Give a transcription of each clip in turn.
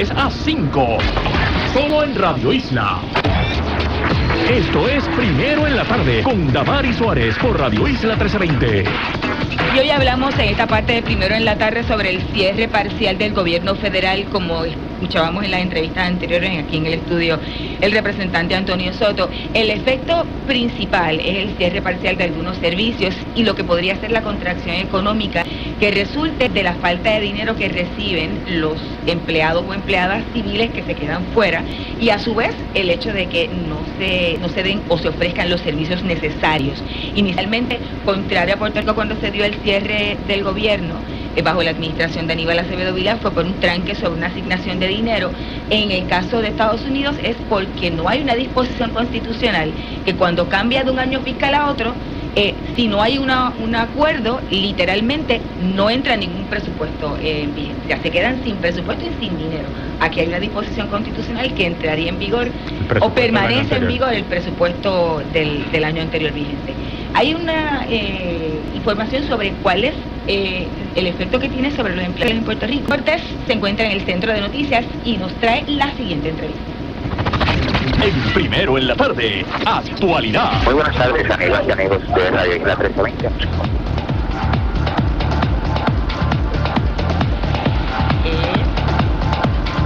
3 a 5. Solo en Radio Isla. Esto es Primero en la Tarde con Damaris Suárez por Radio Isla 1320. Y hoy hablamos en esta parte de Primero en la Tarde sobre el cierre parcial del gobierno federal, como escuchábamos en las entrevistas anteriores aquí en el estudio el representante Antonio Soto. El efecto principal es el cierre parcial de algunos servicios y lo que podría ser la contracción económica que resulte de la falta de dinero que reciben los empleados o empleadas civiles que se quedan fuera, y a su vez el hecho de que no se den o se ofrezcan los servicios necesarios. Inicialmente, contrario a Puerto Rico cuando se dio el cierre del gobierno, bajo la administración de Aníbal Acevedo Vilá, fue por un tranque sobre una asignación de dinero. En el caso de Estados Unidos es porque no hay una disposición constitucional que cuando cambia de un año fiscal a otro, si no hay un acuerdo, literalmente no entra ningún presupuesto en vigencia. Se quedan sin presupuesto y sin dinero. Aquí hay una disposición constitucional que entraría en vigor o permanece en vigor el presupuesto del año anterior vigente. Hay una información sobre cuál es el efecto que tiene sobre los empleados en Puerto Rico. Cortés se encuentra en el centro de noticias y nos trae la siguiente entrevista. En Primero en la Tarde, actualidad. Muy buenas tardes, amigas y amigos de Radio Isla 1320.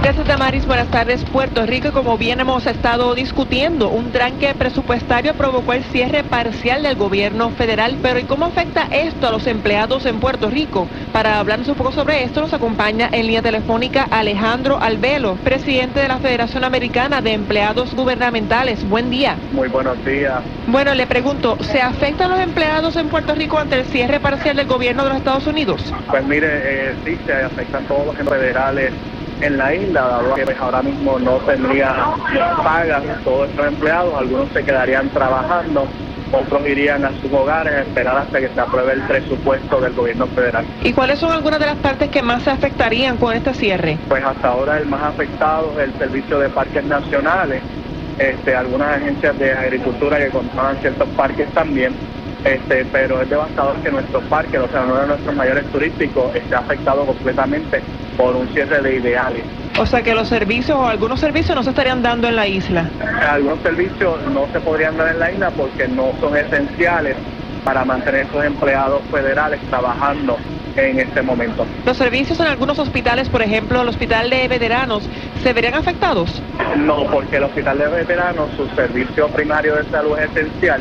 Gracias, Damaris. Buenas tardes. Puerto Rico, como bien hemos estado discutiendo, un tranque presupuestario provocó el cierre parcial del gobierno federal, pero ¿y cómo afecta esto a los empleados en Puerto Rico? Para hablarnos un poco sobre esto, nos acompaña en línea telefónica Alejandro Albelo, presidente de la Federación Americana de Empleados Gubernamentales. Buen día. Muy buenos días. Bueno, le pregunto, ¿se afectan los empleados en Puerto Rico ante el cierre parcial del gobierno de los Estados Unidos? Pues mire, sí, se afectan todos los federales en la isla, dado que pues ahora mismo no tendría pagas todos estos empleados. Algunos se quedarían trabajando, otros irían a sus hogares a esperar hasta que se apruebe el presupuesto del gobierno federal. ¿Y cuáles son algunas de las partes que más se afectarían con este cierre? Pues hasta ahora el más afectado es el servicio de parques nacionales, algunas agencias de agricultura que controlan ciertos parques también. Pero es devastador que nuestros parques, o sea, uno de nuestros mayores turísticos, esté afectado completamente por un cierre de ideales. O sea que los servicios o algunos servicios no se estarían dando en la isla. Algunos servicios no se podrían dar en la isla porque no son esenciales para mantener esos empleados federales trabajando en este momento. ¿Los servicios en algunos hospitales, por ejemplo, el hospital de veteranos, se verían afectados? No, porque el hospital de veteranos, su servicio primario de salud es esencial.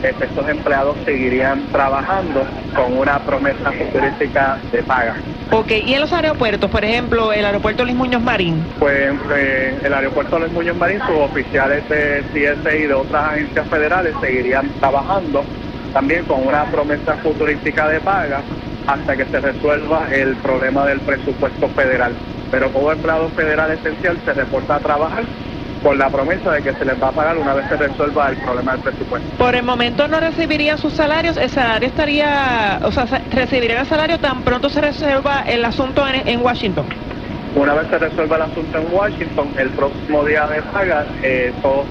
Estos empleados seguirían trabajando con una promesa futurística de paga. Ok, ¿y en los aeropuertos, por ejemplo, el aeropuerto Luis Muñoz Marín? Pues el aeropuerto Luis Muñoz Marín, sus oficiales de CSA y de otras agencias federales seguirían trabajando también con una promesa futurística de paga hasta que se resuelva el problema del presupuesto federal. Pero todo empleado federal esencial se reporta a trabajar con la promesa de que se les va a pagar una vez se resuelva el problema del presupuesto. Por el momento no recibirían sus salarios, el salario estaría, o sea, recibirían el salario tan pronto se resuelva el asunto en Washington. Una vez se resuelva el asunto en Washington, el próximo día de paga, todos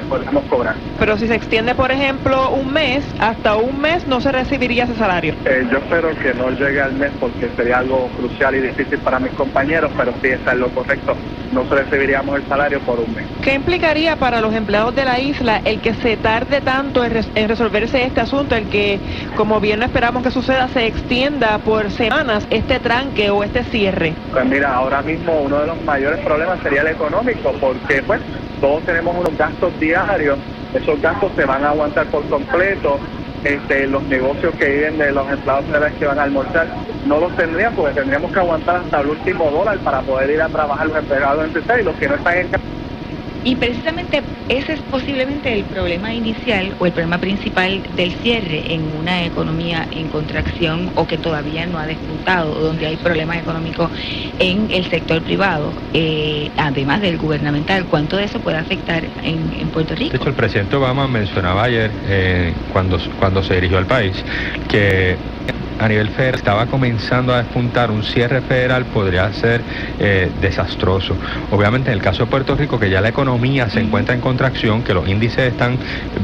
podríamos cobrar. Pero si se extiende, por ejemplo, un mes, hasta un mes no se recibiría ese salario. Yo espero que no llegue al mes porque sería algo crucial y difícil para mis compañeros, pero sí está en lo correcto. No se recibiríamos el salario por un mes. ¿Qué implicaría para los empleados de la isla el que se tarde tanto en resolverse este asunto, el que, como bien no esperamos que suceda, se extienda por semanas este tranque o este cierre? Pues mira, ahora mismo uno de los mayores problemas sería el económico, porque pues todos tenemos unos gastos diarios, esos gastos se van a aguantar por completo. Los negocios que viven de los empleados federales que van a almorzar no los tendrían, porque tendríamos que aguantar hasta el último dólar para poder ir a trabajar los empleados en y los que no están en casa. Y precisamente ese es posiblemente el problema inicial o el problema principal del cierre en una economía en contracción o que todavía no ha despuntado, donde hay problemas económicos en el sector privado, además del gubernamental. ¿Cuánto de eso puede afectar en Puerto Rico? De hecho, el presidente Obama mencionaba ayer, cuando se dirigió al país, que a nivel federal estaba comenzando a despuntar un cierre federal, podría ser desastroso. Obviamente en el caso de Puerto Rico, que ya la economía se encuentra en contracción, que los índices están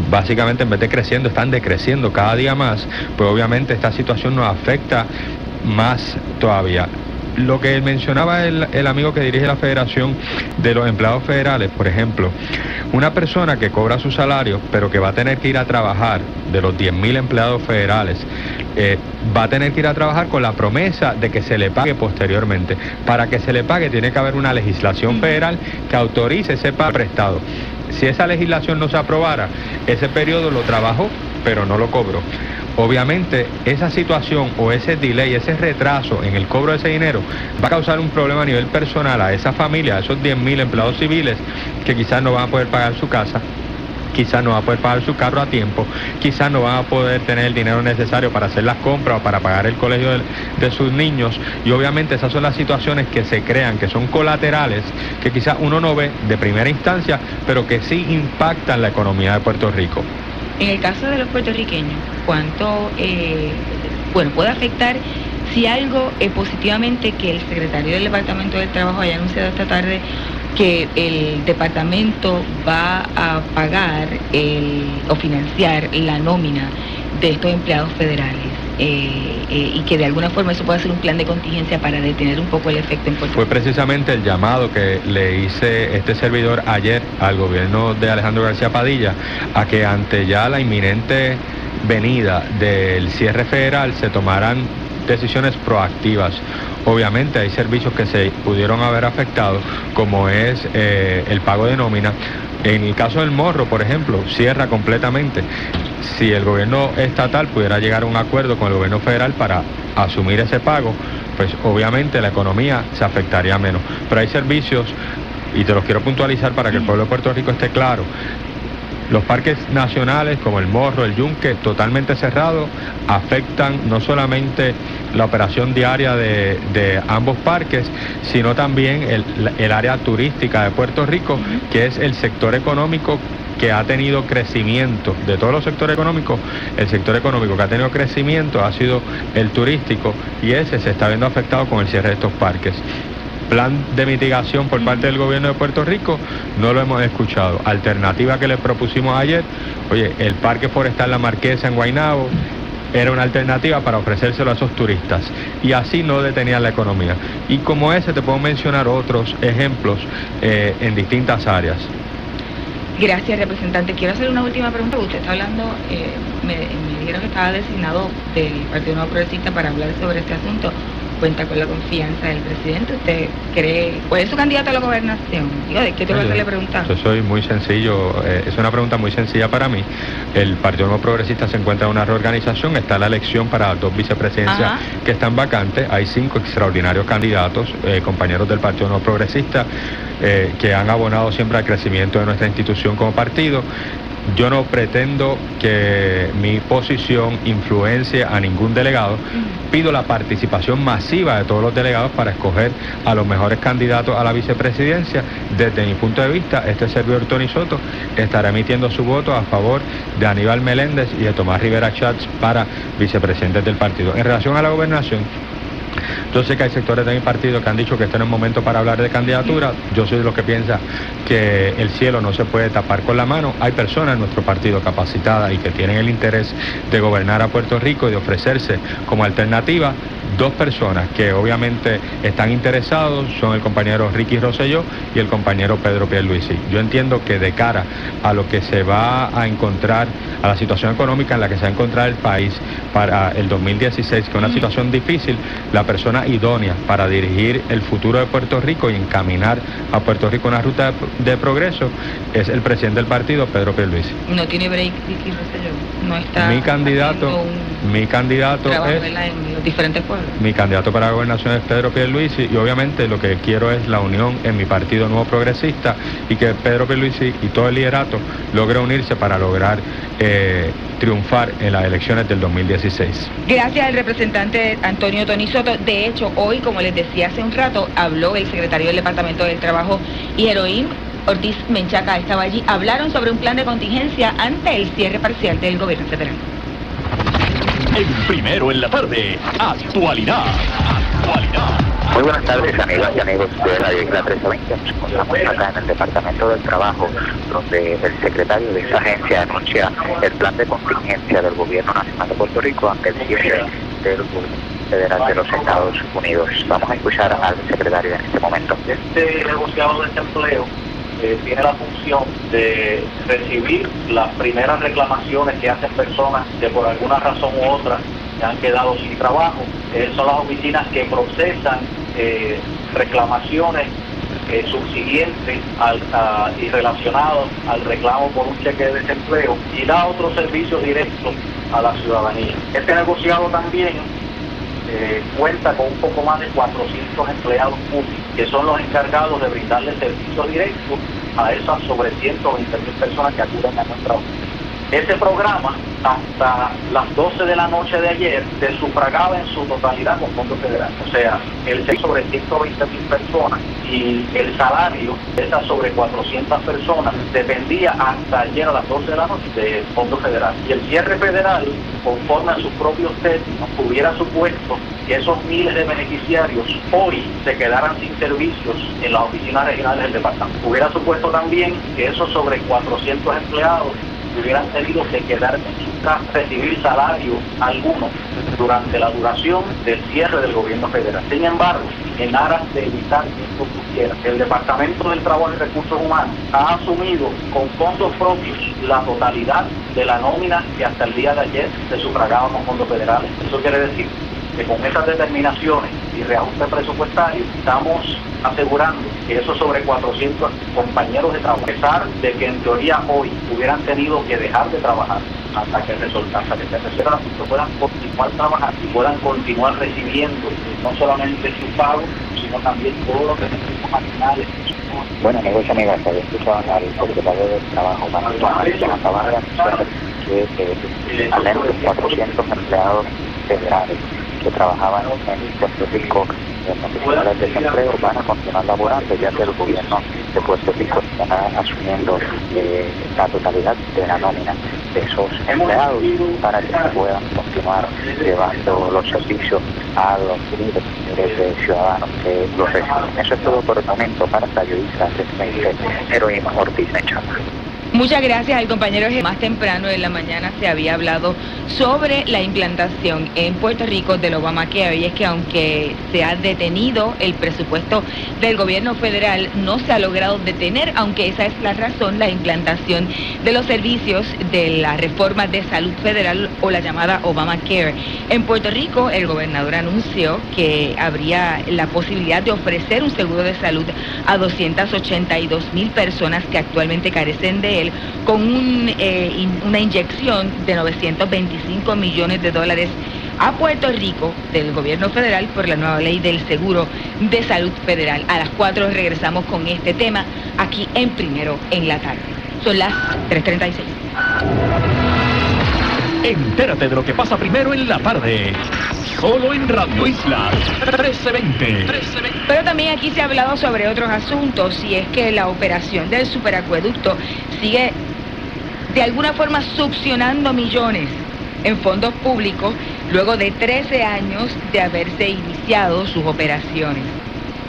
básicamente, en vez de creciendo, están decreciendo cada día más, pues obviamente esta situación nos afecta más todavía. Lo que mencionaba el amigo que dirige la Federación de los Empleados Federales, por ejemplo, una persona que cobra su salario, pero que va a tener que ir a trabajar, de los 10.000 empleados federales, va a tener que ir a trabajar con la promesa de que se le pague posteriormente. Para que se le pague tiene que haber una legislación federal que autorice ese pago prestado. Si esa legislación no se aprobara, ese periodo lo trabajó, pero no lo cobró. Obviamente, esa situación o ese delay, ese retraso en el cobro de ese dinero va a causar un problema a nivel personal a esa familia, a esos 10.000 empleados civiles que quizás no van a poder pagar su casa, quizás no va a poder pagar su carro a tiempo, quizás no van a poder tener el dinero necesario para hacer las compras o para pagar el colegio de sus niños, y obviamente esas son las situaciones que se crean, que son colaterales, que quizás uno no ve de primera instancia, pero que sí impactan la economía de Puerto Rico. En el caso de los puertorriqueños, ¿cuánto puede afectar si algo positivamente que el secretario del Departamento del Trabajo haya anunciado esta tarde que el departamento va a pagar o financiar la nómina de estos empleados federales y que de alguna forma eso puede ser un plan de contingencia para detener un poco el efecto en Puerto Rico? Fue precisamente el llamado que le hice este servidor ayer al gobierno de Alejandro García Padilla a que ante ya la inminente venida del cierre federal se tomaran decisiones proactivas. Obviamente hay servicios que se pudieron haber afectado, como es el pago de nómina. En el caso del Morro, por ejemplo, cierra completamente. Si el gobierno estatal pudiera llegar a un acuerdo con el gobierno federal para asumir ese pago, pues obviamente la economía se afectaría menos. Pero hay servicios, y te los quiero puntualizar para que el pueblo de Puerto Rico esté claro. Los parques nacionales como el Morro, el Yunque, totalmente cerrados, afectan no solamente la operación diaria de ambos parques, sino también el área turística de Puerto Rico, que es el sector económico que ha tenido crecimiento. De todos los sectores económicos, el sector económico que ha tenido crecimiento ha sido el turístico, y ese se está viendo afectado con el cierre de estos parques. Plan de mitigación por parte del gobierno de Puerto Rico, no lo hemos escuchado. Alternativa que le propusimos ayer, oye, el Parque Forestal La Marquesa en Guaynabo era una alternativa para ofrecérselo a esos turistas, y así no detenían la economía. Y como ese te puedo mencionar otros ejemplos en distintas áreas. Gracias, representante. Quiero hacer una última pregunta. Usted está hablando, me dijeron que estaba designado del Partido Nuevo Progresista para hablar sobre este asunto. Cuenta con la confianza del presidente. ¿Usted cree, cuál es su candidato a la gobernación? Digo, ¿de qué te voy a hacerle preguntar? Yo soy muy sencillo, es una pregunta muy sencilla para mí. El Partido Nuevo Progresista se encuentra en una reorganización, está la elección para 2 vicepresidencias que están vacantes, hay 5 extraordinarios candidatos, compañeros del Partido Nuevo Progresista, que han abonado siempre al crecimiento de nuestra institución como partido. Yo no pretendo que mi posición influencie a ningún delegado. Pido la participación masiva de todos los delegados para escoger a los mejores candidatos a la vicepresidencia. Desde mi punto de vista, este servidor Tony Soto estará emitiendo su voto a favor de Aníbal Meléndez y de Tomás Rivera Schatz para vicepresidentes del partido. En relación a la gobernación, yo sé que hay sectores de mi partido que han dicho que este no es el momento para hablar de candidatura. Yo soy de los que piensa que el cielo no se puede tapar con la mano. Hay personas en nuestro partido capacitadas y que tienen el interés de gobernar a Puerto Rico y de ofrecerse como alternativa. 2 personas que obviamente están interesados son el compañero Ricky Rosselló y el compañero Pedro Pierluisi. Yo entiendo que de cara a lo que se va a encontrar, a la situación económica en la que se va a encontrar el país para el 2016, que es una situación difícil, la persona idónea para dirigir el futuro de Puerto Rico y encaminar a Puerto Rico una ruta de progreso es el presidente del partido, Pedro Pierluisi. No tiene break Ricky Rosselló, no está. Mi candidato es en los diferentes pueblos. Mi candidato para la gobernación es Pedro Pierluisi, y obviamente lo que quiero es la unión en mi partido Nuevo Progresista y que Pedro Pierluisi y todo el liderato logre unirse para lograr triunfar en las elecciones del 2016. Gracias al representante Antonio Tony Soto. De hecho, hoy, como les decía hace un rato, habló el secretario del Departamento del Trabajo y Heroín Ortiz Menchaca estaba allí. Hablaron sobre un plan de contingencia ante el cierre parcial del gobierno federal. En Primero en la Tarde, actualidad. Muy buenas tardes, amigas y amigos de la Isla 1320. Nos encontramos acá en el Departamento del Trabajo, donde el secretario de esa agencia anuncia el plan de contingencia del Gobierno Nacional de Puerto Rico ante el cierre del gobierno. Federal de los Estados Unidos. Vamos a escuchar al secretario en este momento. Este negociado de desempleo tiene la función de recibir las primeras reclamaciones que hacen personas que por alguna razón u otra se han quedado sin trabajo. Son las oficinas que procesan reclamaciones subsiguientes y relacionados al reclamo por un cheque de desempleo y da otros servicios directos a la ciudadanía. Este negociado también cuenta con un poco más de 400 empleados públicos que son los encargados de brindarle servicios directos a esas sobre 120,000 personas que acuden a nuestra oficina. Ese programa, hasta las 12 de la noche de ayer, se sufragaba en su totalidad con fondos federales. O sea, el cheque sobre 120,000 personas y el salario de esas sobre 400 personas dependía hasta ayer a las 12 de la noche de fondos federales. Y el cierre federal, conforme a sus propios términos, hubiera supuesto que esos miles de beneficiarios hoy se quedaran sin servicios en las oficinas regionales del departamento. Hubiera supuesto también que esos sobre 400 empleados hubieran tenido que quedar en su casa, recibir salario alguno durante la duración del cierre del gobierno federal. Sin embargo, en aras de evitar que esto sucediera, el Departamento del Trabajo y Recursos Humanos ha asumido con fondos propios la totalidad de la nómina que hasta el día de ayer se sufragaba con fondos federales. Eso quiere decir que con esas determinaciones y reajuste presupuestario estamos asegurando que esos sobre 400 compañeros de trabajo, a pesar de que en teoría hoy hubieran tenido que dejar de trabajar hasta que se resuelva el asunto, puedan continuar trabajando y puedan continuar recibiendo no solamente su pago, sino también todos los beneficios marginales. Bueno, amigos y amigas, había escuchado al secretario del Trabajo, quien acaba de anunciar que al menos 400 empleados federales que trabajaban en Puerto Rico en oficinas del desempleo van a continuar laborando, ya que el gobierno de Puerto Rico estará asumiendo la totalidad de la nómina de esos empleados para que se puedan continuar llevando los servicios a los miles de ciudadanos que los reciben. Eso es todo por el momento para Radio Isla, Heroína Ortiz en Chapa. Muchas gracias al compañero. Más temprano en la mañana se había hablado sobre la implantación en Puerto Rico del Obamacare, y es que aunque se ha detenido el presupuesto del gobierno federal, no se ha logrado detener, aunque esa es la razón, la implantación de los servicios de la reforma de salud federal o la llamada Obamacare. En Puerto Rico, el gobernador anunció que habría la posibilidad de ofrecer un seguro de salud a 282,000 personas que actualmente carecen de él, con una inyección de 925 millones de dólares a Puerto Rico del gobierno federal por la nueva ley del seguro de salud federal. A las 4 regresamos con este tema aquí en Primero en la Tarde. Son las 3:36. Entérate de lo que pasa primero en la tarde. Solo en Radio Isla 1320. Pero también aquí se ha hablado sobre otros asuntos, y es que la operación del superacueducto sigue de alguna forma succionando millones en fondos públicos luego de 13 años de haberse iniciado sus operaciones.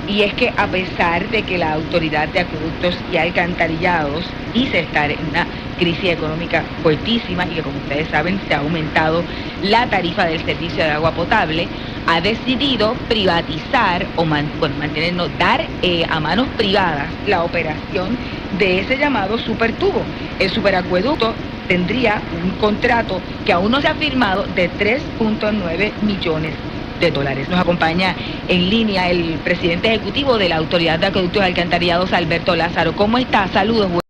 Y es que a pesar de que la Autoridad de Acueductos y Alcantarillados dice estar en una crisis económica fuertísima y que, como ustedes saben, se ha aumentado la tarifa del servicio de agua potable, ha decidido privatizar o dar a manos privadas la operación de ese llamado supertubo. El superacueducto tendría un contrato que aún no se ha firmado de 3.9 millones de dólares. Nos acompaña en línea el presidente ejecutivo de la Autoridad de Acueductos y Alcantarillados, Alberto Lázaro. ¿Cómo está? Saludos.